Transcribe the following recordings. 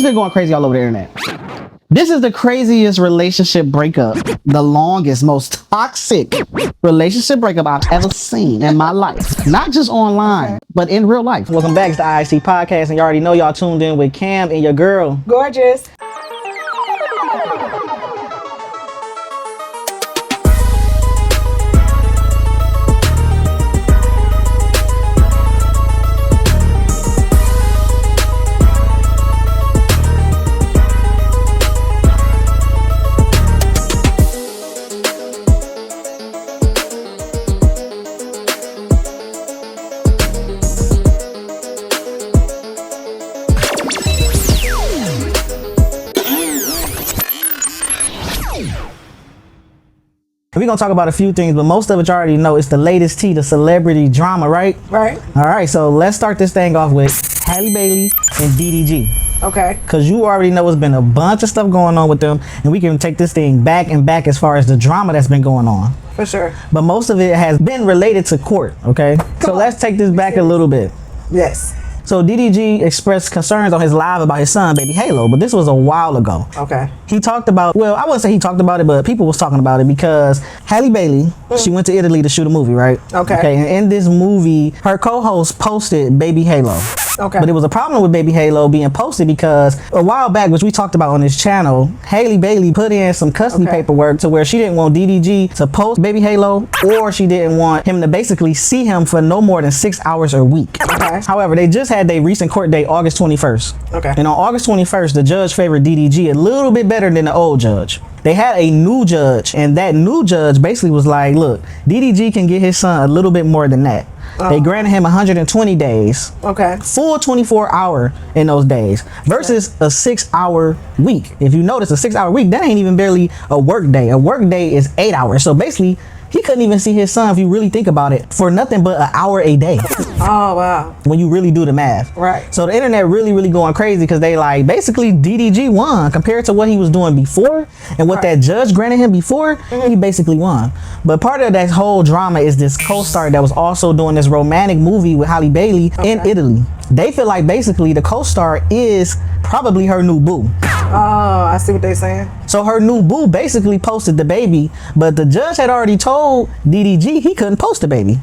been going crazy all over the internet. This is the craziest relationship breakup, the longest, most toxic relationship breakup I've ever seen in my life. Not just online, but in real life. Welcome back to the IIC podcast, and you already know y'all tuned in with Cam and your girl. Gorgeous. We're going to talk about a few things, but most of it you already know. It's the latest tea, the celebrity drama, right? Right. All right, so let's start this thing off with Halle Bailey and DDG. Okay. Because you already know there's been a bunch of stuff going on with them, and we can take this thing back and back as far as the drama that's been going on. For sure. But most of it has been related to court, okay? So let's take this back a little bit. Yes. So DDG expressed concerns on his live about his son, baby Halo, but this was a while ago. Okay. He talked about, well, I wouldn't say he talked about it, but people was talking about it because Halle Bailey, she went to Italy to shoot a movie, right? Okay. And in this movie, her co-host posted baby Halo. Okay. But it was a problem with baby Halo being posted because a while back, which we talked about on this channel, Halle Bailey put in some custody paperwork to where she didn't want DDG to post baby Halo, or she didn't want him to basically see him for no more than 6 hours a week. Okay. However, they just had their recent court date, August 21st. Okay. And on August 21st, the judge favored DDG a little bit better than the old judge. They had a new judge, and that new judge basically was like, look, DDG can get his son a little bit more than that. They granted him 120 days. Okay. Full 24-hour in those days versus a 6-hour week. If you notice, a 6-hour week, that ain't even barely a work day. A work day is 8 hours. So basically, he couldn't even see his son, if you really think about it, for nothing but an hour a day. Oh, wow. When you really do the math. Right. So the internet really going crazy because they like, basically DDG won compared to what he was doing before and what that judge granted him before, he basically won. But part of that whole drama is this co-star that was also doing this romantic movie with Halle Bailey in Italy. They feel like basically the co-star is probably her new boo. Oh, I see what they're saying. So her new boo basically posted the baby, but the judge had already told DDG he couldn't post the baby.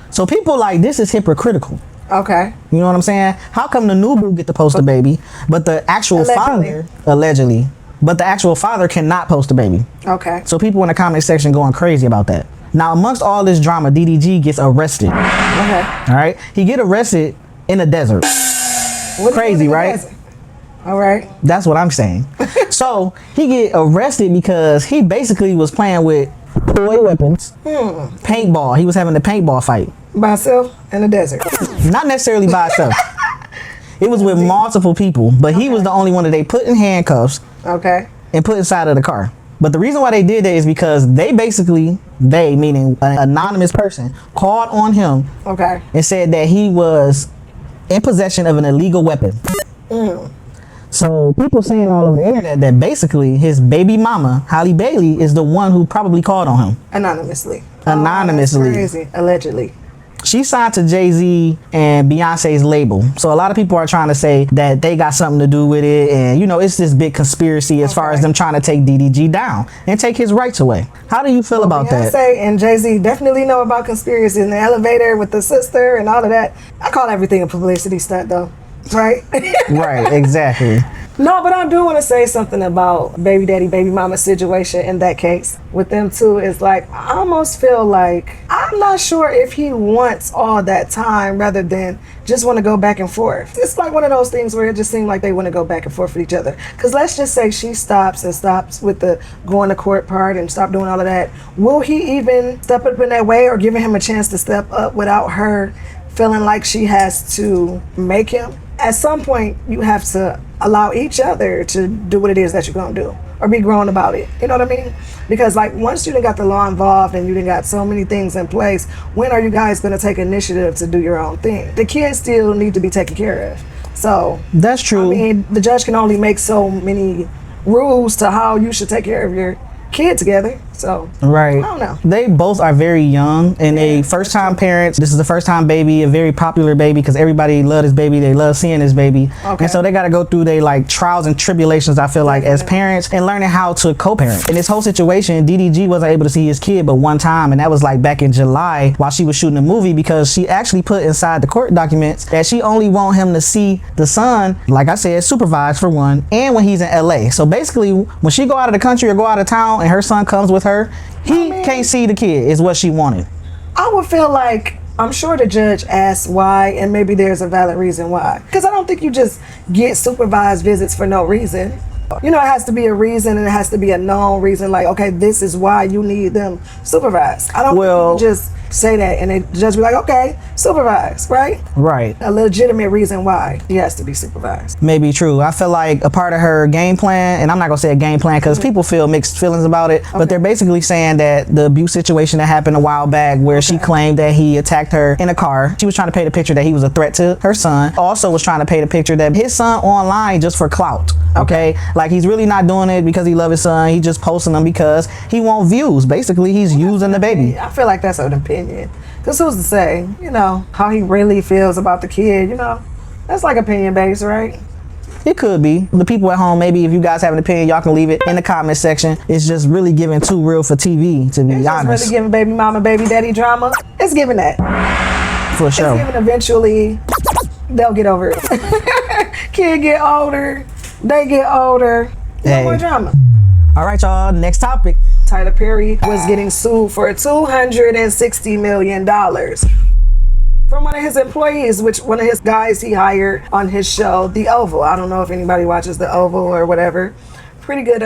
So people like, this is hypocritical. Okay. You know what I'm saying? How come the new boo get to post the baby, but the actual father, allegedly, but the actual father cannot post the baby? Okay. So people in the comment section going crazy about that. Now, amongst all this drama, DDG gets arrested. Okay. All right? He get arrested in the desert. Crazy, right? All right. That's what I'm saying. So he get arrested because he basically was playing with toy weapons, paintball. He was having a paintball fight. By himself in the desert. Not necessarily by himself. It was with multiple people, but he was the only one that they put in handcuffs and put inside of the car. But the reason why they did that is because they basically, they meaning an anonymous person, called on him and said that he was in possession of an illegal weapon. So people saying all over the internet that basically his baby mama, Halle Bailey, is the one who probably called on him. Anonymously. Anonymously. Oh, that's crazy. Allegedly. She signed to Jay-Z and Beyonce's label. So a lot of people are trying to say that they got something to do with it. And, you know, it's this big conspiracy as far as them trying to take DDG down and take his rights away. How do you feel about that? Beyonce and Jay-Z definitely know about conspiracy in the elevator with the sister and all of that. I call everything a publicity stunt, though. Right? Right, exactly. No, but I do want to say something about baby daddy, baby mama situation in that case with them too. Is like, I almost feel like, I'm not sure if he wants all that time rather than just want to go back and forth. It's like one of those things where it just seems like they want to go back and forth with each other. Because let's just say she stops with the going to court part and stop doing all of that. Will he even step up in that way or giving him a chance to step up without her feeling like she has to make him? At some point, you have to allow each other to do what it is that you're going to do or be grown about it. You know what I mean? Because like once you done got the law involved and you done got so many things in place, when are you guys going to take initiative to do your own thing? The kids still need to be taken care of. So that's true. I mean, the judge can only make so many rules to how you should take care of your kid together. So right. I don't know. They both are very young and they first time parents. This is the first time baby, a very popular baby because everybody love this baby. They love seeing this baby. Okay. And so they got to go through their like trials and tribulations, I feel like, as parents and learning how to co-parent. In this whole situation, DDG wasn't able to see his kid but one time, and that was like back in July while she was shooting the movie, because she actually put inside the court documents that she only want him to see the son, like I said, supervised for one, and when he's in LA. So basically when she go out of the country or go out of town and her son comes with her, he can't see the kid is what she wanted. I would feel like, I'm sure the judge asked why, and maybe there's a valid reason why. Because I don't think you just get supervised visits for no reason. You know, it has to be a reason, and it has to be a known reason, like, okay, this is why you need them supervised. I don't think you just say that and the judge be like, okay, supervised, right? Right. A legitimate reason why he has to be supervised. Maybe true. I feel like a part of her game plan, and I'm not gonna say a game plan because people feel mixed feelings about it, but they're basically saying that the abuse situation that happened a while back where she claimed that he attacked her in a car, she was trying to paint a picture that he was a threat to her son. Also was trying to paint a picture that his son online just for clout. Okay, like he's really not doing it because he loves his son. He just posting them because he want views. Basically, he's using the baby. I feel like that's an opinion. Because who's to say, you know, how he really feels about the kid, you know? That's like opinion based, right? It could be. The people at home, maybe if you guys have an opinion, y'all can leave it in the comment section. It's just really giving too real for TV, to be honest. It's really giving baby mama, baby daddy drama. It's giving that. For sure. It's giving eventually, they'll get over it. Kid get older, they get older, no more drama. All right, y'all, next topic. Tyler Perry was getting sued for $260 million from one of his employees, which one of his guys he hired on his show, The Oval. I don't know if anybody watches The Oval or whatever. Pretty good,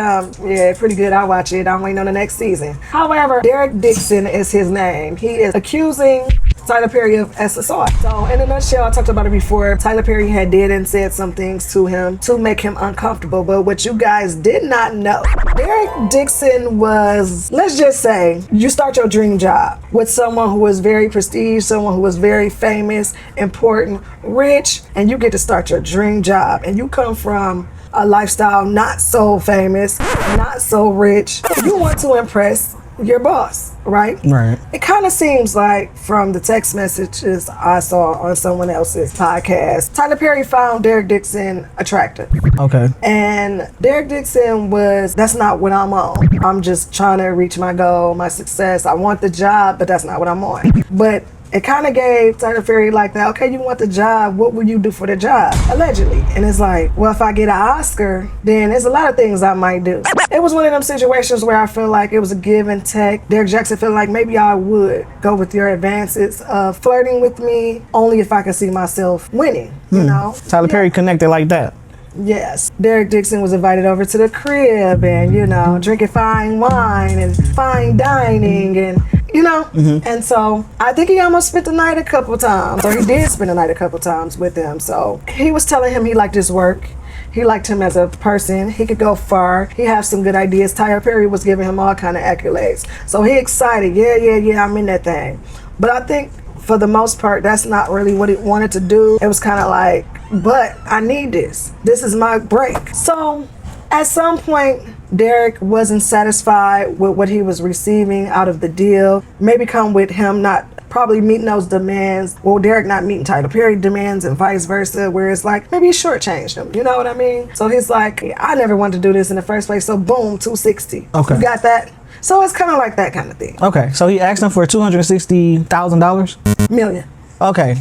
pretty good. I watch it. I'm waiting on the next season. However, Derek Dixon is his name. He is accusing Tyler Perry of SSR. So in a nutshell, I talked about it before. Tyler Perry had did and said some things to him to make him uncomfortable. But what you guys did not know, Derek Dixon was, let's just say, you start your dream job with someone who was very prestige, someone who was very famous, important, rich, and you get to start your dream job. And you come from a lifestyle not so famous, not so rich. You want to impress your boss, right? Right. It kind of seems like from the text messages I saw on someone else's podcast, Tyler Perry found Derek Dixon attractive. Okay. And Derek Dixon was, that's not what I'm on. I'm just trying to reach my goal, my success. I want the job, but that's not what I'm on. But it kind of gave Tyler Perry like that, okay, you want the job, what will you do for the job? Allegedly. And it's like, well, if I get an Oscar, then there's a lot of things I might do. It was one of them situations where I feel like it was a give and take. Derek Jackson felt like maybe I would go with your advances of flirting with me only if I could see myself winning, you know? Tyler Perry connected like that. Yes. Derek Dixon was invited over to the crib and, you know, drinking fine wine and fine dining and, you know, and so I think he almost spent the night a couple times, or he did spend the night a couple times with him. So he was telling him he liked his work. He liked him as a person. He could go far. He has some good ideas. Tyler Perry was giving him all kind of accolades. So he excited. Yeah, I'm in that thing. But I think for the most part, that's not really what he wanted to do. It was kind of like, but I need this. This is my break. So at some point, Derek wasn't satisfied with what he was receiving out of the deal. Maybe come with him not probably meeting those demands. Well, Derek not meeting Tyler Perry demands and vice versa, where it's like, maybe he shortchanged him. You know what I mean? So he's like, I never wanted to do this in the first place. So boom, 260. Okay. You got that? So it's kind of like that kind of thing. Okay. So he asked him for $260,000? Million. Okay.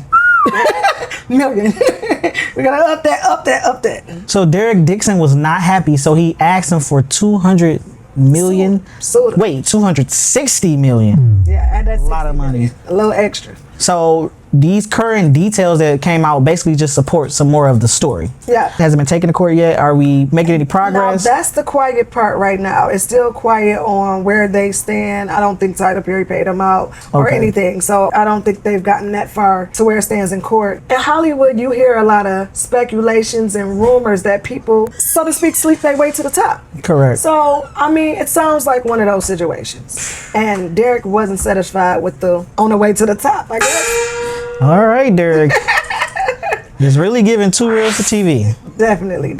Million. We gotta up that. So Derek Dixon was not happy, so he asked him for 200 million. Wait, 260 million. Yeah, add that. A lot of money. A little extra. So these current details that came out basically just support some more of the story. Yeah. Has it been taken to court yet? Are we making any progress? No, that's the quiet part right now. It's still quiet on where they stand. I don't think Tyler Perry paid them out or anything. So I don't think they've gotten that far to where it stands in court. In Hollywood, you hear a lot of speculations and rumors that people, so to speak, sleep their way to the top. Correct. So, I mean, it sounds like one of those situations. And Derek wasn't satisfied with the on the way to the top, I guess. All right, Derek. It's really giving too real for TV. Definitely.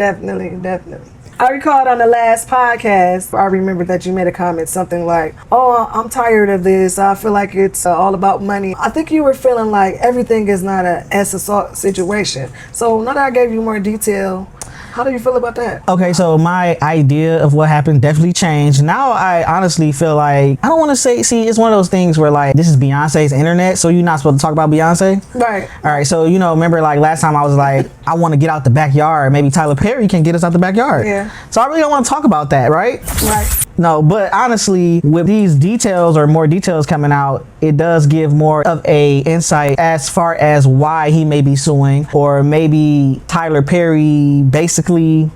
I recalled on the last podcast, I remember that you made a comment, something like, oh, I'm tired of this. I feel like it's all about money. I think you were feeling like everything is not an assault situation. So now that I gave you more detail, how do you feel about that? Okay, so my idea of what happened definitely changed. Now I honestly feel like, I don't want to say, see, it's one of those things where like, this is Beyonce's internet, so you're not supposed to talk about Beyonce. Right. All right, so remember like last time I was like, I want to get out the backyard. Maybe Tyler Perry can get us out the backyard. Yeah. So I really don't want to talk about that, right? Right. No, but honestly, with these details or more details coming out, it does give more of a insight as far as why he may be suing, or maybe Tyler Perry basically,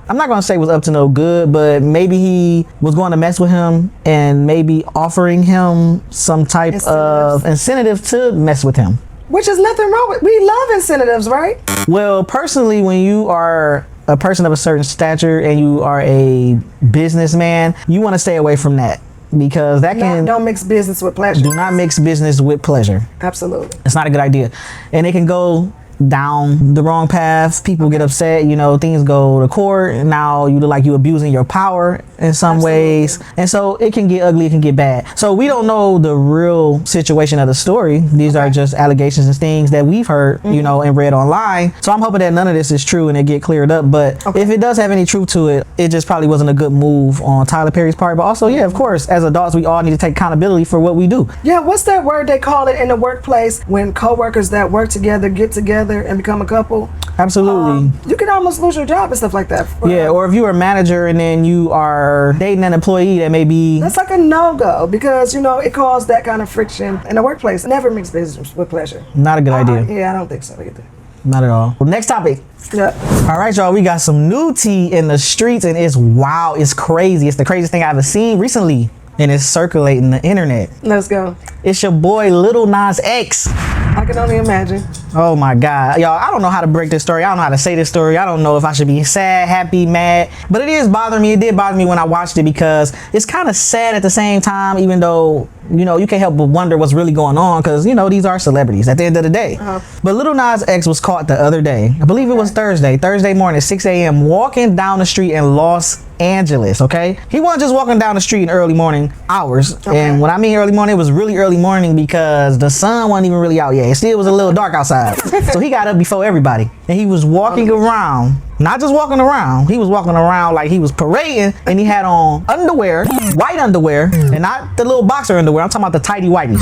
I'm not going to say was up to no good, but maybe he was going to mess with him and maybe offering him some type of incentive to mess with him. Which is nothing wrong with, we love incentives, right? Well, personally, when you are a person of a certain stature and you are a businessman, you want to stay away from that, because that don't mix business with pleasure. Do not mix business with pleasure. Absolutely. It's not a good idea. And it can go down the wrong path. People get upset, things go to court, and now you look like you abusing your power in some ways. And so it can get ugly, it can get bad. So we don't know the real situation of the story. These are just allegations and things that we've heard, and read online. So I'm hoping that none of this is true and it get cleared up. But if it does have any truth to it, it just probably wasn't a good move on Tyler Perry's part. But also, yeah, of course, as adults, we all need to take accountability for what we do. Yeah, what's that word they call it in the workplace when co-workers that work together get together and become a couple? Absolutely. You can almost lose your job and stuff like that. Yeah, or if you're a manager and then you are dating an employee that may be... That's like a no-go, because, it caused that kind of friction in the workplace. Never mix business with pleasure. Not a good idea. Yeah, I don't think so either. Not at all. Well, next topic. Yeah. All right, y'all, we got some new tea in the streets, and it's wow, it's crazy. It's the craziest thing I've ever seen recently, and it's circulating the internet. Let's go. It's your boy Lil Nas X. I can only imagine. Oh my God. Y'all, I don't know how to break this story. I don't know how to say this story. I don't know if I should be sad, happy, mad. But it is bothering me. It did bother me when I watched it, because it's kind of sad at the same time, even though, you can't help but wonder what's really going on, because, these are celebrities at the end of the day. But Lil Nas X was caught the other day. I believe it was Thursday morning, 6 a.m., walking down the street in Los Angeles, okay? He wasn't just walking down the street in early morning hours. And when I mean early morning, it was really early morning, because the sun wasn't even really out yet. It still was a little dark outside. So he got up before everybody, and he was walking around, not just walking around, he was walking around like he was parading, and he had on underwear, white underwear, and not the little boxer underwear. I'm talking about the tighty whities.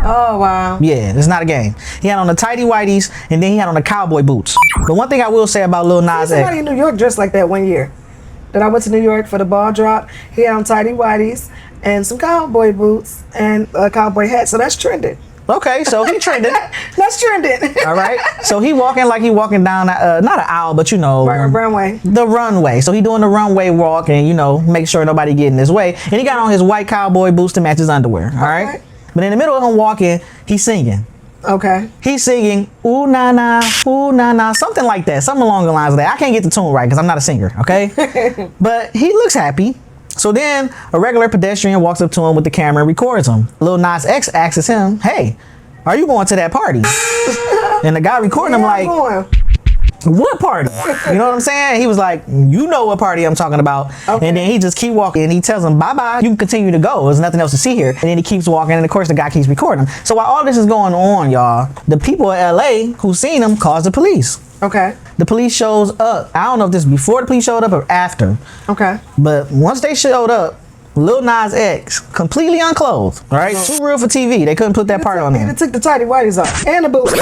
Oh, wow. Yeah, it's not a game. He had on the tighty whities, and then he had on the cowboy boots. But one thing I will say about Lil Nas X... Somebody in New York dressed like that one year. That I went to New York for the ball drop. He had on tighty whities and some cowboy boots and a cowboy hat. So that's trending. Okay, so he trending. That's trending. All right. So he walking like he walking down, not an aisle, but runway. The runway. So he doing the runway walk and, make sure nobody get in his way. And he got on his white cowboy boots to match his underwear. All right. But in the middle of him walking, he's singing. Okay. He's singing, ooh, na, na, something like that. Something along the lines of that. I can't get the tune right because I'm not a singer, okay? But he looks happy. So then a regular pedestrian walks up to him with the camera and records him. Lil Nas X asks him, hey, are you going to that party? And the guy recording him like, what party? You know what I'm saying? He was like, you know what party I'm talking about. Okay. And then he just keep walking and he tells him, bye-bye, you can continue to go. There's nothing else to see here. And then he keeps walking, and of course the guy keeps recording him. So while all this is going on, y'all, the people in LA who seen him calls the police. Okay. The police shows up. I don't know if this is before the police showed up or after. Okay. But once they showed up, Lil Nas X, completely unclothed, right? Too real for TV. They couldn't put that part on there. They took the tighty whities off and the boots.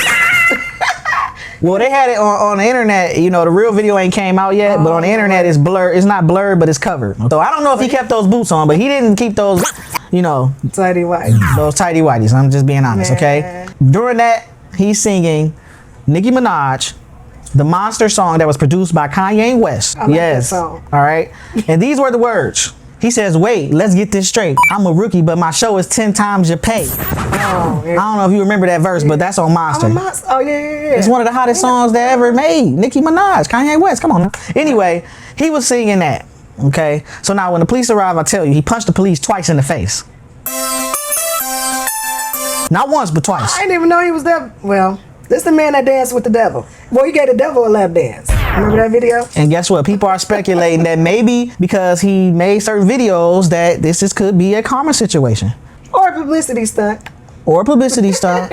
Well, they had it on the internet. The real video ain't came out yet, but on the internet it's blurred. It's not blurred, but it's covered. So I don't know if he kept those boots on, but he didn't keep those, tighty whities. Those tighty whities. I'm just being honest, okay? During that, he's singing Nicki Minaj, the Monster song that was produced by Kanye West. I like that song. All right. And these were the words. He says, wait, let's get this straight. I'm a rookie, but my show is 10 times your pay. Oh, yeah. I don't know if you remember that verse, but that's on Monster. Oh, yeah. It's one of the hottest songs that ever made. Nicki Minaj, Kanye West, come on now. Anyway, he was singing that, okay? So now when the police arrive, I tell you, he punched the police twice in the face. Not once, but twice. I didn't even know he was there. Well, This the man that danced with the devil. Well, he gave the devil a lap dance. Remember that video? And guess what? People are speculating that maybe because he made certain videos that this could be a karma situation. Or a publicity stunt. Or publicity stuff.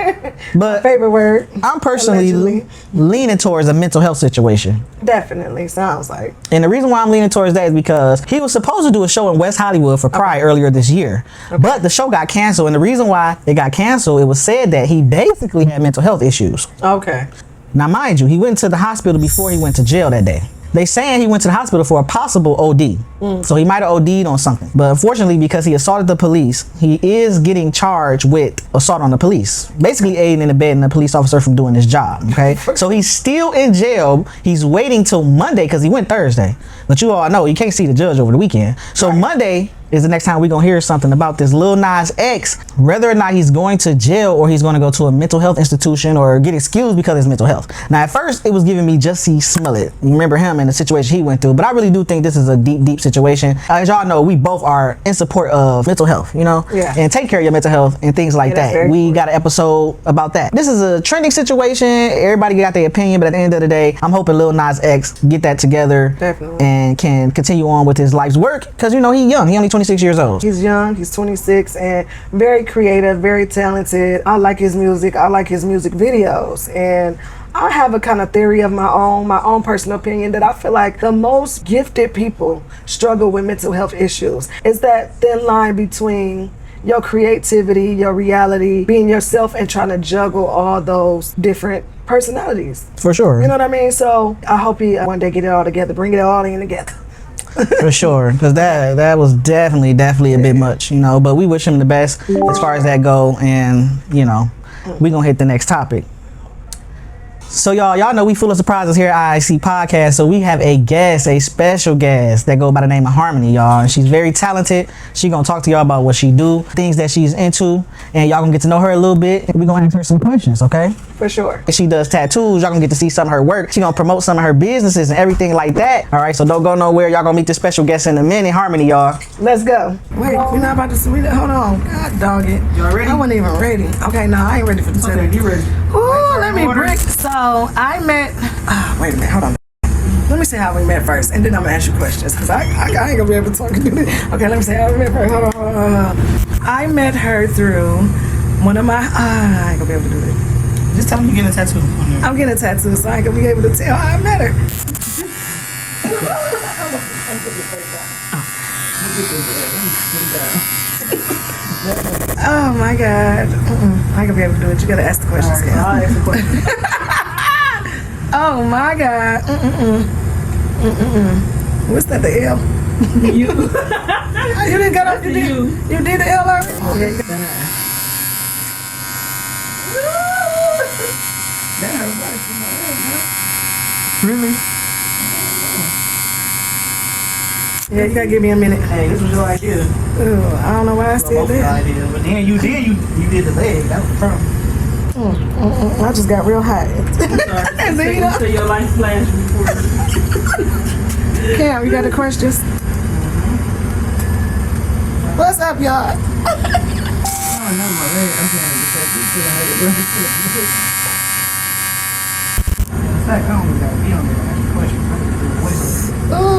But favorite word. I'm personally leaning towards a mental health situation. Definitely sounds like. And the reason why I'm leaning towards that is because he was supposed to do a show in West Hollywood for Pride earlier this year. But the show got canceled. And the reason why it got canceled, it was said that he basically had mental health issues. Okay. Now, mind you, he went to the hospital before he went to jail that day. They saying he went to the hospital for a possible OD. So he might have OD'd on something. But unfortunately, because he assaulted the police, he is getting charged with assault on the police. Basically aiding and abetting the police officer from doing his job, okay? So he's still in jail. He's waiting till Monday because he went Thursday. But you all know you can't see the judge over the weekend. So Monday is the next time we're going to hear something about this Lil Nas X, whether or not he's going to jail or he's going to go to a mental health institution or get excused because of his mental health. Now, at first, it was giving me Jussie Smollett. You remember him and the situation he went through, but I really do think this is a deep, deep situation. As y'all know, we both are in support of mental health, you know, and take care of your mental health and things like that. We got an episode about that. This is a trending situation. Everybody got their opinion, but at the end of the day, I'm hoping Lil Nas X get that together and can continue on with his life's work because, you know, he's young. He only 26 years old. He's young, he's 26 and very creative, very talented. I like his music, I like his music videos, and I have a kind of theory of my own personal opinion that I feel like the most gifted people struggle with mental health issues. It's that thin line between your creativity, your reality, being yourself and trying to juggle all those different personalities. For sure. You know what I mean? So I hope he one day get it all together, bring it all in together. For sure, because that was definitely a bit much, you know, but we wish him the best as far as that go, and you know, we gonna hit the next topic. So y'all know we full of surprises here at IIC Podcast. So we have a special guest that go by the name of Harmony, y'all. And she's very talented. She gonna talk to y'all about what she do, things that she's into, and y'all gonna get to know her a little bit. We gonna ask her some questions, okay? For sure. She does tattoos. Y'all gonna get to see some of her work. She gonna promote some of her businesses and everything like that. All right, so don't go nowhere. Y'all gonna meet this special guest in a minute. Harmony, y'all. Let's go. Wait, we're not about to see that. Hold on. God dog it. Y'all ready? I wasn't even ready. Okay, no, I ain't ready for the tattoo. Okay, you ready? Ooh, let me break. So I met. Wait a minute. Hold on. Let me see how we met first, and then I'm gonna ask you questions because I ain't gonna be able to talk and do this. Okay, let me see how we met first. Hold on. I met her through one of my. I ain't gonna be able to do this. Just tell me you're getting a tattoo. I'm getting a tattoo, so I ain't gonna be able to tell how I met her. Oh my God. I ain't gonna be able to do it. You gotta ask the questions. Right, I'll ask the questions. Oh my God. What's that, the L? You. You didn't get up. You did the L already? Okay. Really? Yeah, you gotta give me a minute. Hey, this was your idea. Ooh, I don't know why I said that. Idea, but then you did the leg. That was the problem. I just got real hot. And then, you know, your life flash before. Cam, you got the questions? What's up, y'all? Oh, no, my leg. I'm trying to get that. In fact, I don't even gotta be on there. Ask questions. Ooh.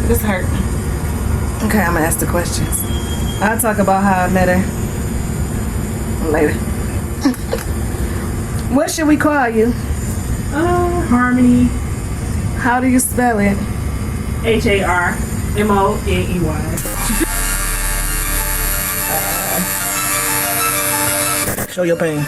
This hurt. Okay, I'm gonna ask the questions. I'll talk about how I met her later. What should we call you? Harmony. How do you spell it? HARMONEY. Show your pain.